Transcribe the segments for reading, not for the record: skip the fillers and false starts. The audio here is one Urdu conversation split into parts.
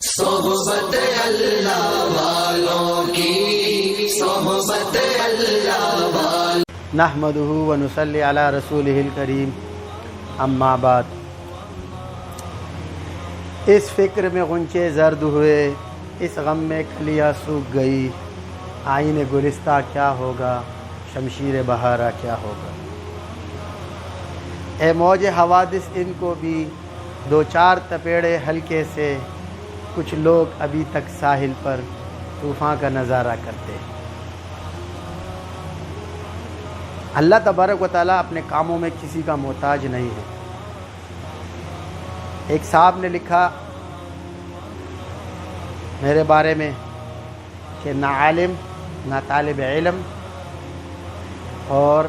صحبت اللہ والوں کی، صحبت اللہ والوں نحمدہ ونصلی علی رسولہ الکریم، اما بعد۔ اس فکر میں غنچے زرد ہوئے، اس غم میں کلیاں سوکھ گئی، آئین گلستہ کیا ہوگا، شمشیر بہارا کیا ہوگا۔ اے موج حوادث ان کو بھی دو چار تپیڑے ہلکے سے، کچھ لوگ ابھی تک ساحل پر طوفان کا نظارہ کرتے ہیں۔ اللہ تبارک و تعالیٰ اپنے کاموں میں کسی کا محتاج نہیں ہے۔ ایک صاحب نے لکھا میرے بارے میں کہ نہ عالم، نہ طالب علم، اور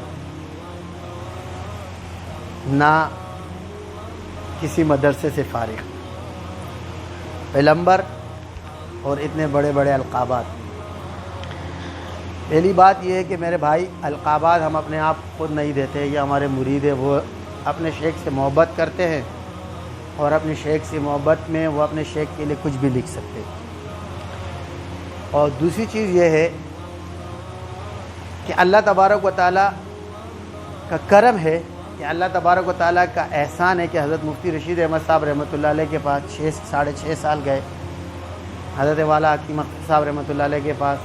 نہ کسی مدرسے سے فارغ، پیغمبر اور اتنے بڑے بڑے القابات۔ پہلی بات یہ ہے کہ میرے بھائی، القابات ہم اپنے آپ خود نہیں دیتے، یہ ہمارے مرید ہیں، وہ اپنے شیخ سے محبت کرتے ہیں، اور اپنے شیخ سے محبت میں وہ اپنے شیخ کے لیے کچھ بھی لکھ سکتے ہیں۔ اور دوسری چیز یہ ہے کہ اللہ تبارک و تعالیٰ کا کرم ہے، کہ اللہ تبارک و تعالیٰ کا احسان ہے کہ حضرت مفتی رشید احمد صاحب رحمۃ اللہ علیہ کے پاس 6.5 سال گئے، حضرت والا حکیم اختر صاحب رحمۃ اللہ علیہ کے پاس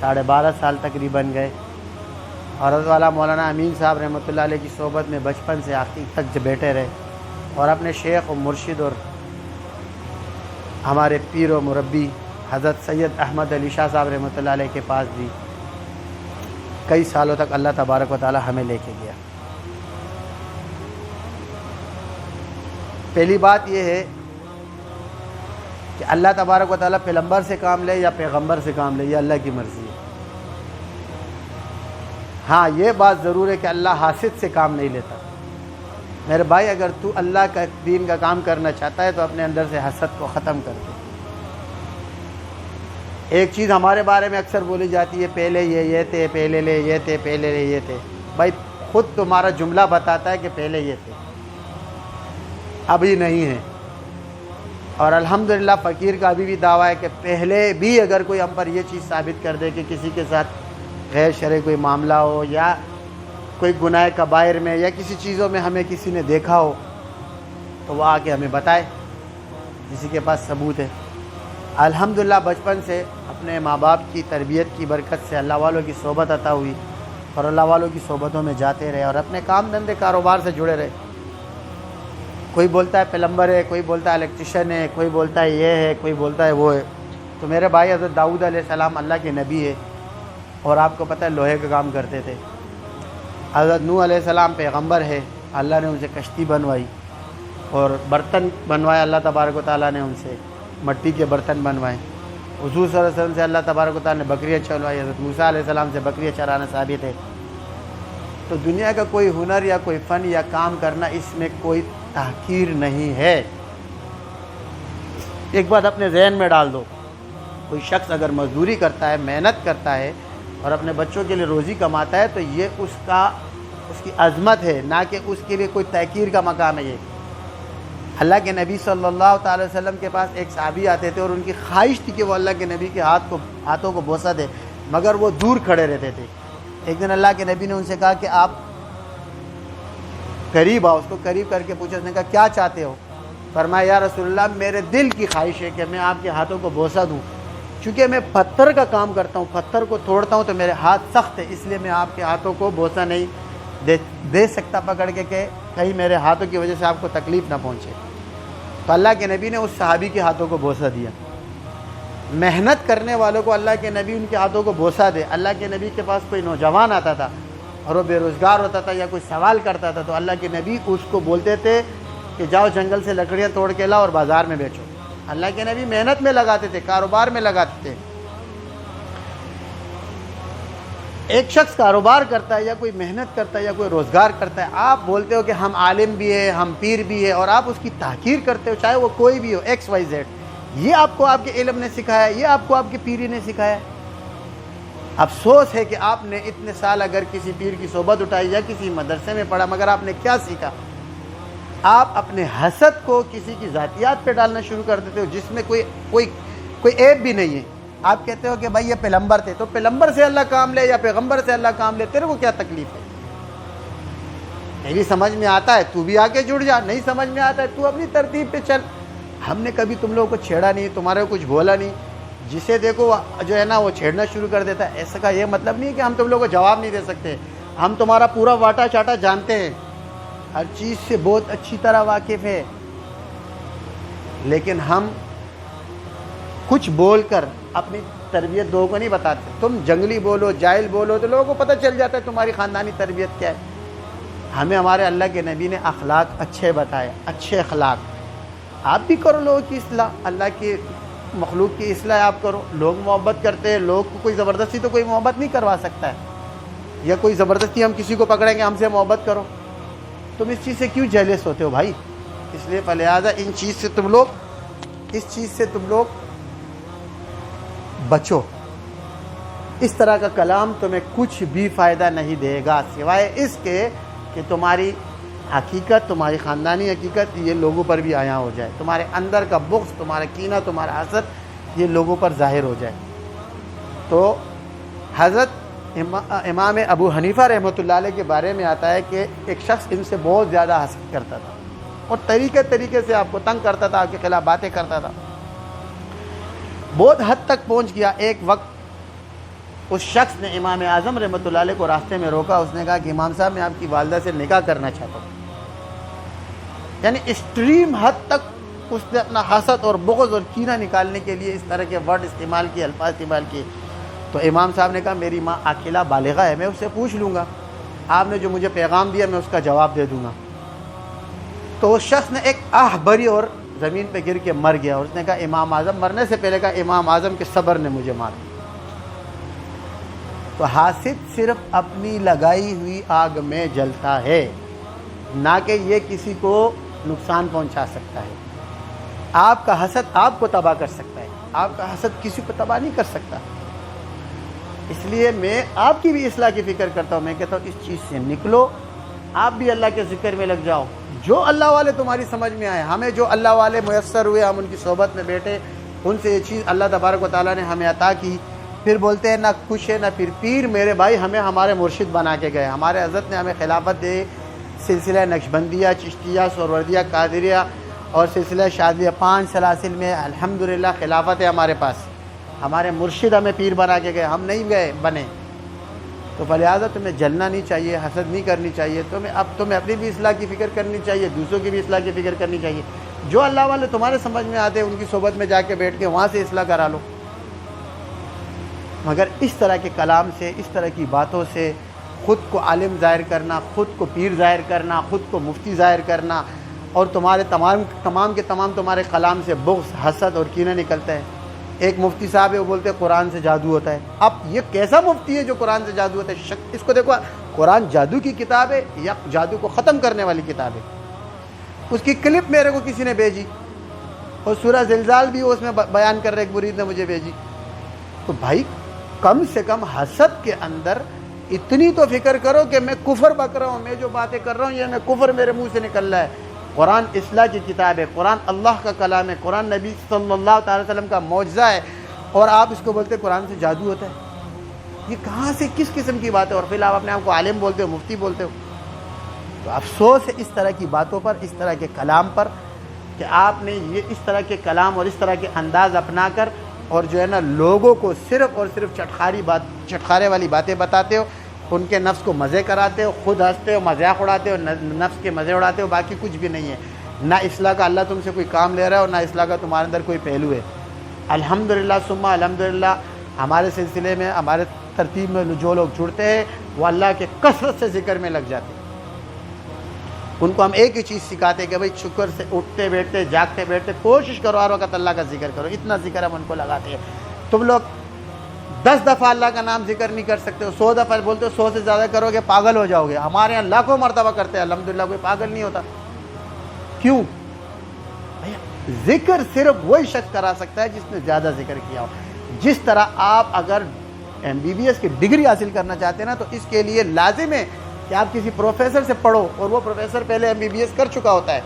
12.5 سال تقریباً گئے، اور حضرت والا مولانا امین صاحب رحمۃ اللہ علیہ کی صحبت میں بچپن سے آخر تک بیٹھے رہے، اور اپنے شیخ و مرشد اور ہمارے پیر و مربی حضرت سید احمد علی شاہ صاحب رحمۃ اللہ علیہ کے پاس بھی کئی سالوں تک اللہ تبارک و تعالیٰ ہمیں لے کے گیا۔ پہلی بات یہ ہے کہ اللہ تبارک و تعالیٰ پیغمبر سے کام لے یا پیغمبر سے کام لے، یہ اللہ کی مرضی ہے۔ ہاں، یہ بات ضرور ہے کہ اللہ حاسد سے کام نہیں لیتا۔ میرے بھائی، اگر تو اللہ کا دین کا کام کرنا چاہتا ہے تو اپنے اندر سے حسد کو ختم کر دے۔ ایک چیز ہمارے بارے میں اکثر بولی جاتی ہے، پہلے یہ تھے، پہلے یہ تھے، پہلے یہ تھے۔ بھائی، خود تمہارا جملہ بتاتا ہے کہ پہلے یہ تھے، ابھی نہیں ہے۔ اور الحمدللہ فقیر کا ابھی بھی دعویٰ ہے کہ پہلے بھی اگر کوئی ہم پر یہ چیز ثابت کر دے کہ کسی کے ساتھ غیر شرعی کوئی معاملہ ہو، یا کوئی گناہ کبائر میں یا کسی چیزوں میں ہمیں کسی نے دیکھا ہو، تو وہ آ کے ہمیں بتائے، کسی کے پاس ثبوت ہے۔ الحمدللہ بچپن سے اپنے ماں باپ کی تربیت کی برکت سے اللہ والوں کی صحبت عطا ہوئی، اور اللہ والوں کی صحبتوں میں جاتے رہے، اور اپنے کام دھندے کاروبار سے جڑے رہے۔ کوئی بولتا ہے پلمبر ہے، کوئی بولتا ہے الیکٹریشین ہے، کوئی بولتا ہے یہ ہے، کوئی بولتا ہے وہ ہے۔ تو میرے بھائی، حضرت داؤد علیہ السلام اللہ کے نبی ہے، اور آپ کو پتہ ہے لوہے کا کام کرتے تھے۔ حضرت نوح علیہ السلام پیغمبر ہے، اللہ نے ان سے کشتی بنوائی، اور برتن بنوائے اللہ تبارک و تعالیٰ نے ان سے، مٹی کے برتن بنوائے۔ حضور صلی اللہ علیہ وسلم سے اللہ تبارک و تعالیٰ نے بکریاں چلوائی، حضرت موسیٰ علیہ السلام سے بکریاں چرانا ثابت ہے۔ تو دنیا کا کوئی ہنر یا کوئی فن یا کام کرنا، اس میں کوئی تحقیر نہیں ہے۔ ایک بات اپنے ذہن میں ڈال دو، کوئی شخص اگر مزدوری کرتا ہے، محنت کرتا ہے، اور اپنے بچوں کے لیے روزی کماتا ہے، تو یہ اس کی عظمت ہے، نہ کہ اس کے لیے کوئی تحقیر کا مقام ہے۔ یہ اللہ کے نبی صلی اللہ تعالی وسلم کے پاس ایک صحابی آتے تھے، اور ان کی خواہش تھی کہ وہ اللہ کے نبی کے ہاتھوں کو بوسہ دے، مگر وہ دور کھڑے رہتے تھے۔ ایک دن اللہ کے نبی نے ان سے کہا کہ آپ قریب آؤ۔ اس کو قریب کر کے پوچھا، اس نے کہا کیا چاہتے ہو؟ فرمایا، یا رسول اللہ، میرے دل کی خواہش ہے کہ میں آپ کے ہاتھوں کو بوسہ دوں، چونکہ میں پتھر کا کام کرتا ہوں، پتھر کو توڑتا ہوں تو میرے ہاتھ سخت ہے، اس لیے میں آپ کے ہاتھوں کو بوسہ نہیں دے سکتا پکڑ کے، کہ کہیں میرے ہاتھوں کی وجہ سے آپ کو تکلیف نہ پہنچے۔ تو اللہ کے نبی نے اس صحابی کے ہاتھوں کو بوسہ دیا۔ محنت کرنے والوں کو اللہ کے نبی ان کے ہاتھوں کو بوسہ دے۔ اللہ کے نبی کے پاس کوئی نوجوان آتا تھا اور وہ بے روزگار ہوتا تھا یا کوئی سوال کرتا تھا، تو اللہ کے نبی اس کو بولتے تھے کہ جاؤ جنگل سے لکڑیاں توڑ کے لاؤ اور بازار میں بیچو۔ اللہ کے نبی محنت میں لگاتے تھے، کاروبار میں لگاتے تھے۔ ایک شخص کاروبار کرتا ہے یا کوئی محنت کرتا ہے یا کوئی روزگار کرتا ہے، آپ بولتے ہو کہ ہم عالم بھی ہے، ہم پیر بھی ہے، اور آپ اس کی تحقیر کرتے ہو، چاہے وہ کوئی بھی ہو، XYZ۔ یہ آپ کو آپ کے علم نے سکھایا، یہ آپ کو آپ کے پیری نے سکھایا۔ افسوس ہے کہ آپ نے اتنے سال اگر کسی پیر کی صحبت اٹھائی یا کسی مدرسے میں پڑھا، مگر آپ نے کیا سیکھا؟ آپ اپنے حسد کو کسی کی ذاتیات پہ ڈالنا شروع کر دیتے ہو جس میں کوئی عیب بھی نہیں ہے. آپ کہتے ہو کہ بھائی یہ پیغمبر تھے، تو پیغمبر سے اللہ کام لے یا پیغمبر سے اللہ کام لے، تیرے کو کیا تکلیف ہے؟ میری سمجھ میں آتا ہے تو بھی آ کے جڑ جا، نہیں سمجھ میں آتا ہے تو اپنی ترتیب پہ چل. ہم نے کبھی تم لوگوں کو چھیڑا نہیں، تمہارے کو کچھ بولا نہیں. جسے دیکھو جو ہے نا وہ چھیڑنا شروع کر دیتا ہے. ایسا کا یہ مطلب نہیں کہ ہم تم لوگوں کو جواب نہیں دے سکتے. ہم تمہارا پورا واٹا چاٹا جانتے ہیں، ہر چیز سے بہت اچھی طرح واقف ہے، لیکن ہم کچھ بول کر اپنی تربیت لوگوں کو نہیں بتاتے. تم جنگلی بولو، جاہل بولو تو لوگوں کو پتہ چل جاتا ہے تمہاری خاندانی تربیت کیا ہے. ہمیں ہمارے اللہ کے نبی نے اخلاق اچھے بتائے، اچھے اخلاق. آپ بھی کرو لوگوں کی اصلاح، اللہ کی مخلوق کی اصلاح آپ کرو. لوگ محبت کرتے ہیں، لوگ کو کوئی زبردستی تو کوئی محبت نہیں کروا سکتا ہے، یا کوئی زبردستی ہم کسی کو پکڑیں گے ہم سے محبت کرو. تم اس چیز سے کیوں جیلس ہوتے ہو بھائی؟ اس لیے فلہذا اس چیز سے تم لوگ بچو. اس طرح کا کلام تمہیں کچھ بھی فائدہ نہیں دے گا سوائے اس کے کہ تمہاری حقیقت، تمہاری خاندانی حقیقت یہ لوگوں پر بھی عیاں ہو جائے. تمہارے اندر کا بغض، تمہارا کینہ، تمہارا حسد یہ لوگوں پر ظاہر ہو جائے. تو حضرت امام ابو حنیفہ رحمۃ اللہ علیہ کے بارے میں آتا ہے کہ ایک شخص ان سے بہت زیادہ حسد کرتا تھا اور طریقے سے آپ کو تنگ کرتا تھا، آپ کے خلاف باتیں کرتا تھا. بہت حد تک پہنچ گیا. ایک وقت اس شخص نے امام اعظم رحمۃ اللہ علیہ کو راستے میں روکا. اس نے کہا کہ امام صاحب میں آپ کی والدہ سے نکاح کرنا چاہتا ہوں. یعنی ایکسٹریم حد تک اس نے اپنا حسد اور بغض اور کینہ نکالنے کے لیے اس طرح کے ورڈ استعمال کیے، الفاظ استعمال کیے. تو امام صاحب نے کہا میری ماں عاقلہ بالغہ ہے، میں اس سے پوچھ لوں گا، آپ نے جو مجھے پیغام دیا میں اس کا جواب دے دوں گا. تو اس شخص نے ایک آہ بھری اور زمین پہ گر کے مر گیا. اور اس نے کہا امام اعظم، مرنے سے پہلے کہا امام اعظم کے صبر نے مجھے مارا. تو حاسد صرف اپنی لگائی ہوئی آگ میں جلتا ہے، نہ کہ یہ کسی کو نقصان پہنچا سکتا ہے. آپ کا حسد آپ کو تباہ کر سکتا ہے، آپ کا حسد کسی کو تباہ نہیں کر سکتا. اس لیے میں آپ کی بھی اصلاح کی فکر کرتا ہوں. میں کہتا ہوں اس چیز سے نکلو، آپ بھی اللہ کے ذکر میں لگ جاؤ. جو اللہ والے تمہاری سمجھ میں آئے، ہمیں جو اللہ والے میسر ہوئے، ہم ان کی صحبت میں بیٹھے، ان سے یہ چیز اللہ تبارک و تعالیٰ نے ہمیں عطا کی. پھر بولتے ہیں نہ خوش ہے نہ پیر میرے بھائی ہمیں ہمارے مرشد بنا کے گئے. ہمارے حضرت نے ہمیں خلافت دے، سلسلہ نقشبندیہ، چشتیہ، سہروردیہ، قادریہ اور سلسلہ شاذلیہ 5 سلاسل میں الحمدللہ خلافت ہے ہمارے پاس. ہمارے مرشد ہمیں پیر بنا کے گئے، ہم نہیں گئے بنے. تو فلہذا تمہیں جلنا نہیں چاہیے، حسد نہیں کرنی چاہیے. تمہیں اپنی بھی اصلاح کی فکر کرنی چاہیے، دوسروں کی بھی اصلاح کی فکر کرنی چاہیے. جو اللہ والے تمہارے سمجھ میں آتے ہیں ان کی صحبت میں جا کے بیٹھ کے وہاں سے اصلاح کرا لو. مگر اس طرح کے کلام سے، اس طرح کی باتوں سے خود کو عالم ظاہر کرنا، خود کو پیر ظاہر کرنا، خود کو مفتی ظاہر کرنا، اور تمہارے تمام کے تمام تمہارے کلام سے بغض، حسد اور کینہ نکلتا ہے. ایک مفتی صاحب ہے وہ بولتے ہیں قرآن سے جادو ہوتا ہے. اب یہ کیسا مفتی ہے جو قرآن سے جادو ہوتا ہے؟ اس کو دیکھو، قرآن جادو کی کتاب ہے یا جادو کو ختم کرنے والی کتاب ہے؟ اس کی کلپ میرے کو کسی نے بھیجی اور سورہ زلزال بھی اس میں بیان کر رہے، ایک مرید نے مجھے بھیجی. تو بھائی کم سے کم حسد کے اندر اتنی تو فکر کرو کہ میں کفر بک رہا ہوں، میں جو باتیں کر رہا ہوں یہ میں کفر میرے منہ سے نکل رہا ہے. قرآن اصلاح کی کتاب ہے، قرآن اللہ کا کلام ہے، قرآن نبی صلی اللہ تعالی وسلم کا معجزہ ہے، اور آپ اس کو بولتے قرآن سے جادو ہوتا ہے. یہ کہاں سے کس قسم کی بات ہے؟ اور پھر آپ اپنے آپ کو عالم بولتے ہو، مفتی بولتے ہو. تو افسوس ہے اس طرح کی باتوں پر، اس طرح کے کلام پر، کہ آپ نے یہ اس طرح کے کلام اور اس طرح کے انداز اپنا کر اور جو ہے نا لوگوں کو صرف اور صرف چٹخارے والی باتیں بتاتے ہو، ان کے نفس کو مزے کراتے ہو، خود ہنستے ہو، مذاق اڑاتے ہو، نفس کے مزے اڑاتے ہو. باقی کچھ بھی نہیں ہے. نہ اصلاح کا اللہ تم سے کوئی کام لے رہا ہے اور نہ اصلاح کا تمہارے اندر کوئی پہلو ہے. الحمدللہ ثم الحمدللہ ہمارے سلسلے میں، ہمارے ترتیب میں جو لوگ جڑتے ہیں وہ اللہ کے کثرت سے ذکر میں لگ جاتے ہیں. ان کو ہم ایک ہی چیز سکھاتے ہیں کہ بھائی شکر سے اٹھتے بیٹھتے جاگتے بیٹھتے کوشش کرو ہر وقت اللہ کا ذکر کرو. اتنا ذکر ہم ان کو لگاتے ہیں. تم لوگ 10 دفعہ اللہ کا نام ذکر نہیں کر سکتے ہو، 100 دفعہ بولتے ہو، 100 سے زیادہ کرو گے پاگل ہو جاؤ گے. ہمارے یہاں لاکھوں مرتبہ کرتے ہیں، الحمدللہ کوئی پاگل نہیں ہوتا. کیوں؟ ذکر صرف وہی شخص کرا سکتا ہے جس نے زیادہ ذکر کیا ہو. جس طرح آپ اگر MBBS کی ڈگری حاصل کرنا چاہتے ہیں نا، تو اس کے لیے لازم ہے کہ آپ کسی پروفیسر سے پڑھو اور وہ پروفیسر پہلے MBBS کر چکا ہوتا ہے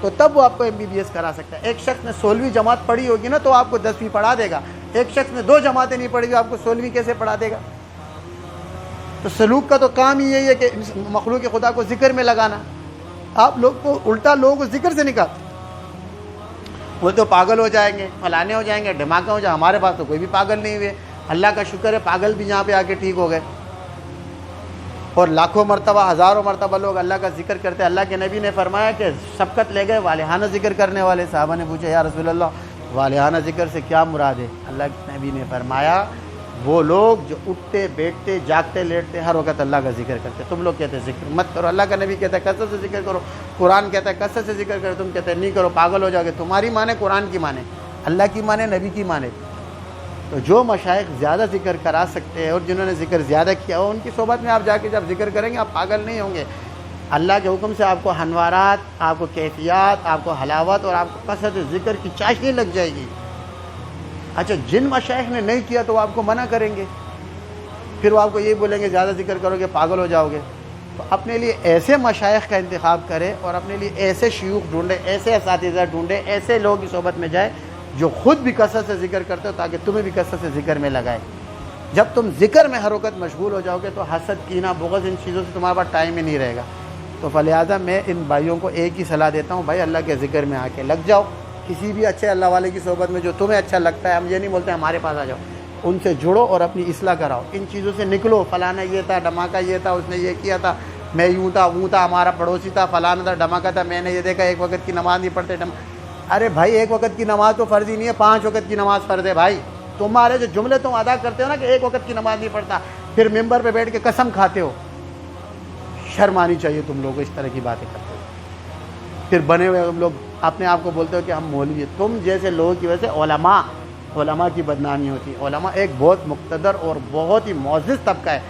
تو تب وہ آپ کو MBBS کرا سکتا ہے۔ ایک شخص نے 16ویں جماعت پڑھی ہوگی نا تو آپ کو 10ویں پڑھا دے گا، ایک شخص نے 2 جماعتیں نہیں پڑھی ہوئی آپ کو 16ویں کیسے پڑھا دے گا؟ تو سلوک کا تو کام ہی یہی ہے کہ مخلوق خدا کو ذکر میں لگانا۔ آپ لوگ کو الٹا لوگوں کو ذکر سے نکالتے، وہ تو پاگل ہو جائیں گے، فلانے ہو جائیں گے، دھماکہ ہو جائے۔ ہمارے پاس تو کوئی بھی پاگل نہیں ہوئے، اللہ کا شکر ہے، پاگل بھی یہاں پہ آ کے ٹھیک ہو گئے، اور لاکھوں مرتبہ ہزاروں مرتبہ لوگ اللہ کا ذکر کرتے ہیں۔ اللہ کے نبی نے فرمایا کہ سبقت لے گئے والہانہ ذکر کرنے والے۔ صحابہ نے پوچھا یا رسول اللہ والہانہ ذکر سے کیا مراد ہے؟ اللہ کے نبی نے فرمایا وہ لوگ جو اٹھتے بیٹھتے جاگتے لیٹتے ہر وقت اللہ کا ذکر کرتے۔ تم لوگ کہتے ہیں ذکر مت کرو، اللہ کا نبی کہتا ہے کثرت سے ذکر کرو، قرآن کہتا ہے کثرت سے ذکر کرو، تم کہتے ہیں نہیں کرو پاگل ہو جاؤ گے۔ تمہاری مانے قرآن کی مانے، اللہ کی مانے، نبی کی مانے۔ تو جو مشائخ زیادہ ذکر کرا سکتے ہیں اور جنہوں نے ذکر زیادہ کیا ہو ان کی صحبت میں آپ جا کے جب ذکر کریں گے آپ پاگل نہیں ہوں گے۔ اللہ کے حکم سے آپ کو انوارات، آپ کو کیفیات، آپ کو حلاوت اور آپ کو کثرت ذکر کی چاشنی لگ جائے گی۔ اچھا جن مشائخ نے نہیں کیا تو وہ آپ کو منع کریں گے، پھر وہ آپ کو یہ بولیں گے زیادہ ذکر کرو گے پاگل ہو جاؤ گے۔ تو اپنے لیے ایسے مشائخ کا انتخاب کرے اور اپنے لیے ایسے شیوخ ڈھونڈے، ایسے اساتذہ ڈھونڈے، ایسے لوگوں کی صحبت میں جائے جو خود بھی کثرت سے ذکر کرتے ہو تاکہ تمہیں بھی کثرت سے ذکر میں لگائے۔ جب تم ذکر میں ہر وقت مشغول ہو جاؤ گے تو حسد، کینہ، بغض، ان چیزوں سے تمہارے پاس ٹائم ہی نہیں رہے گا۔ تو فلہذا میں ان بھائیوں کو ایک ہی صلاح دیتا ہوں، بھائی اللہ کے ذکر میں آ کے لگ جاؤ، کسی بھی اچھے اللہ والے کی صحبت میں جو تمہیں اچھا لگتا ہے، ہم یہ نہیں بولتے ہمارے پاس آ جاؤ، ان سے جڑو اور اپنی اصلاح کراؤ، ان چیزوں سے نکلو۔ فلانا یہ تھا، دھماکہ یہ تھا، اس نے یہ کیا تھا، میں یوں تھا وہ تھا، ہمارا پڑوسی تھا، فلانا تھا، دھماکہ تھا، میں نے یہ دیکھا ایک وقت کی نماز نہیں پڑھتے۔ ارے بھائی ایک وقت کی نماز تو فرض ہی نہیں ہے، 5 وقت کی نماز فرض ہے بھائی۔ تمہارے جو جملے تم ادا کرتے ہو نا کہ ایک وقت کی نماز نہیں پڑھتا، پھر ممبر پہ بیٹھ کے قسم کھاتے ہو، شرم آنی چاہیے تم لوگوں کو اس طرح کی باتیں کرتے ہو۔ پھر بنے ہوئے ہم لوگ اپنے آپ کو بولتے ہو کہ ہم مولوی ہیں۔ تم جیسے لوگوں کی وجہ سے علماء کی بدنامی ہوتی ہے۔ علماء ایک بہت مقتدر اور بہت ہی معزز طبقہ ہے،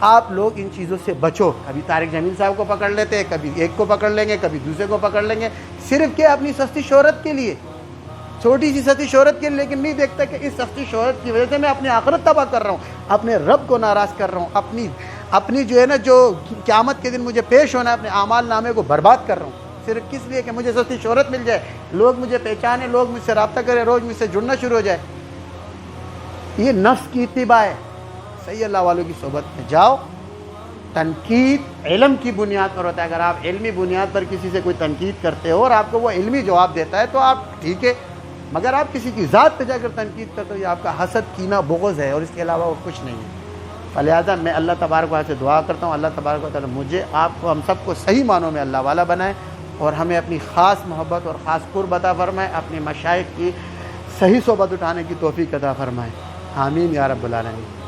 آپ لوگ ان چیزوں سے بچو۔ کبھی طارق جمیل صاحب کو پکڑ لیتے ہیں، کبھی ایک کو پکڑ لیں گے، کبھی دوسرے کو پکڑ لیں گے، صرف کہ اپنی سستی شہرت کے لیے، چھوٹی سی سستی شہرت کے لیے، لیکن نہیں دیکھتا کہ اس سستی شہرت کی وجہ سے میں اپنی آخرت تباہ کر رہا ہوں، اپنے رب کو ناراض کر رہا ہوں، اپنی جو ہے نا جو قیامت کے دن مجھے پیش ہونا ہے اپنے اعمال نامے کو برباد کر رہا ہوں، صرف کس لیے کہ مجھے سستی شہرت مل جائے، لوگ مجھے پہچانے، لوگ مجھ سے رابطہ کریں، روز مجھ سے جڑنا شروع ہو جائے۔ یہ نفس کی اتباع ہے۔ صحیح اللہ والوں کی صحبت میں جاؤ۔ تنقید علم کی بنیاد پر ہوتا ہے۔ اگر آپ علمی بنیاد پر کسی سے کوئی تنقید کرتے ہو اور آپ کو وہ علمی جواب دیتا ہے تو آپ ٹھیک ہے، مگر آپ کسی کی ذات پہ جا کر تنقید کرتے ہو یہ آپ کا حسد، کینہ، بغض ہے اور اس کے علاوہ وہ کچھ نہیں ہے۔ فلہذا میں اللہ تبارک و تعالیٰ سے دعا کرتا ہوں، اللہ تبارک و تعالیٰ مجھے، آپ کو، ہم سب کو صحیح معنوں میں اللہ والا بنائے اور ہمیں اپنی خاص محبت اور خاص قرب عطا فرمائے، اپنی مشائخ کی صحیح صحبت اٹھانے کی توفیق عطا فرمائے۔ آمین یا رب العالمین۔